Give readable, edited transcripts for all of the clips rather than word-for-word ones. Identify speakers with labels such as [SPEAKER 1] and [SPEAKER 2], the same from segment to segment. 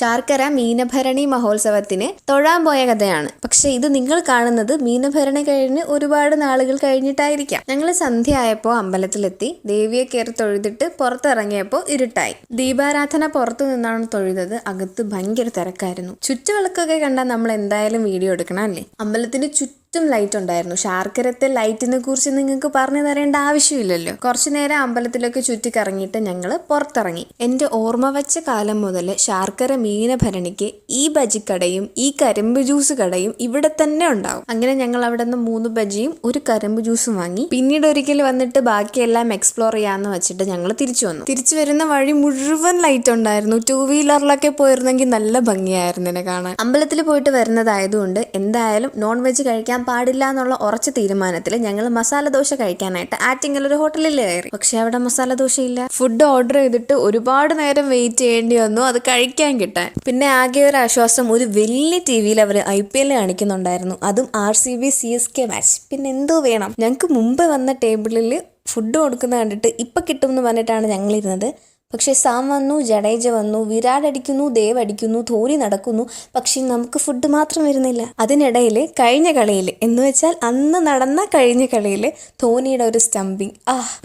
[SPEAKER 1] ശാർക്കര മീനഭരണി മഹോത്സവത്തിന് തൊഴാൻ പോയ കഥയാണ്. പക്ഷെ ഇത് നിങ്ങൾ കാണുന്നത് മീനഭരണി കഴിഞ്ഞ് ഒരുപാട് നാളുകൾ കഴിഞ്ഞിട്ടായിരിക്കാം. ഞങ്ങൾ സന്ധ്യ ആയപ്പോൾ അമ്പലത്തിലെത്തി. ദേവിയെ കയറി തൊഴുതിട്ട് പുറത്തിറങ്ങിയപ്പോൾ ഇരുട്ടായി. ദീപാരാധന പുറത്തു നിന്നാണ് തൊഴുതത്. അകത്ത് ഭയങ്കര തിരക്കായിരുന്നു. ചുറ്റുവിളക്കൊക്കെ കണ്ടാൽ നമ്മൾ എന്തായാലും വീഡിയോ എടുക്കണം അല്ലേ. അമ്പലത്തിന് ചുറ്റും ലൈറ്റ് ഉണ്ടായിരുന്നു. ശാർക്കരത്തെ ലൈറ്റിനെ കുറിച്ച് നിങ്ങൾക്ക് പറഞ്ഞു തരേണ്ട ആവശ്യമില്ലല്ലോ. കുറച്ചു നേരം അമ്പലത്തിലൊക്കെ ചുറ്റിക്കറങ്ങിയിട്ട് ഞങ്ങൾ പുറത്തിറങ്ങി. എൻ്റെ ഓർമ്മ വെച്ച കാലം മുതൽ ശാർക്കര മീനഭരണിക്ക് ഈ ബജിക്കടയും ഈ കരിമ്പ് ജ്യൂസ് കടയും ഇവിടെ തന്നെ ഉണ്ടാവും. അങ്ങനെ ഞങ്ങൾ അവിടെ നിന്ന് 3 ബജിയും ഒരു കരിമ്പ് ജ്യൂസും വാങ്ങി. പിന്നീട് ഒരിക്കൽ വന്നിട്ട് ബാക്കിയെല്ലാം എക്സ്പ്ലോർ ചെയ്യാന്ന് വെച്ചിട്ട് ഞങ്ങൾ തിരിച്ചു വന്നു. തിരിച്ചു വരുന്ന വഴി മുഴുവൻ ലൈറ്റ് ഉണ്ടായിരുന്നു. 2 വീലറിലൊക്കെ പോയിരുന്നെങ്കിൽ നല്ല ഭംഗിയായിരുന്നു എന്നെ കാണാൻ. അമ്പലത്തിൽ പോയിട്ട് വരുന്നതായതുകൊണ്ട് എന്തായാലും നോൺ വെജ് കഴിക്കാൻ പാടില്ല എന്നുള്ള ഉറച്ച തീരുമാനത്തിൽ ഞങ്ങൾ മസാല ദോശ കഴിക്കാനായിട്ട് ആറ്റിങ്ങൽ ഒരു ഹോട്ടലിൽ കയറി. പക്ഷെ അവിടെ മസാല ദോശ ഇല്ല. ഫുഡ് ഓർഡർ ചെയ്തിട്ട് ഒരുപാട് നേരം വെയിറ്റ് ചെയ്യേണ്ടി വന്നു അത് കഴിക്കാൻ കിട്ടാൻ. പിന്നെ ആകെ ഒരു ആശ്വാസം, ഒരു വലിയ TV-യിൽ അവർ IPL കാണിക്കുന്നുണ്ടായിരുന്നു. അതും RCB CSK മാച്ച്. പിന്നെ എന്തോ വേണം. ഞങ്ങൾക്ക് മുമ്പ് വന്ന ടേബിളിൽ ഫുഡ് കൊടുക്കുന്ന കണ്ടിട്ട് ഇപ്പം കിട്ടും എന്ന് പറഞ്ഞിട്ടാണ് ഞങ്ങളിരുന്നത്. പക്ഷേ സാം വന്നു, ജഡേജ വന്നു, വിരാട് അടിക്കുന്നു, ദേവ് അടിക്കുന്നു, ധോനി നടക്കുന്നു. പക്ഷെ നമുക്ക് ഫുഡ് മാത്രം വരുന്നില്ല. അതിനിടയിൽ കഴിഞ്ഞ കളിയിൽ എന്ന് വെച്ചാൽ അന്ന് നടന്ന കഴിഞ്ഞ കളിയിൽ ധോനിയുടെ ഒരു സ്റ്റംപിങ്.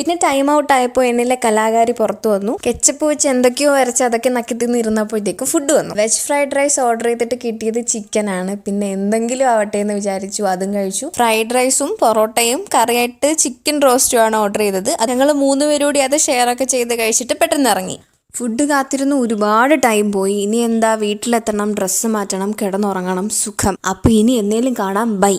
[SPEAKER 1] പിന്നെ ടൈം ഔട്ട് ആയപ്പോൾ എന്നിലെ കലാകാരി പുറത്തു വന്നു. കെച്ചപ്പ് വെച്ച് എന്തൊക്കെയോ വരച്ച് അതൊക്കെ നക്കി തിന്നിരുന്നപ്പോഴത്തേക്കും ഫുഡ് വന്നു. വെജ് ഫ്രൈഡ് റൈസ് ഓർഡർ ചെയ്തിട്ട് കിട്ടിയത് ചിക്കനാണ്. പിന്നെ എന്തെങ്കിലും ആവട്ടെ എന്ന് വിചാരിച്ചു, അതും കഴിച്ചു. ഫ്രൈഡ് റൈസും പൊറോട്ടയും കറിയായിട്ട് ചിക്കൻ റോസ്റ്റും ആണ് ഓർഡർ ചെയ്തത്. ഞങ്ങൾ 3 പേരോടി അത് ഷെയർ ഒക്കെ ചെയ്ത് കഴിച്ചിട്ട് പെട്ടെന്ന് ഇറങ്ങി. ഫുഡ് കാത്തിരുന്ന് ഒരുപാട് ടൈം പോയി. ഇനി എന്താ, വീട്ടിലെത്തണം, ഡ്രസ്സ് മാറ്റണം, കിടന്നുറങ്ങണം, സുഖം. അപ്പോൾ ഇനി എന്നേലും കാണാം. ബൈ.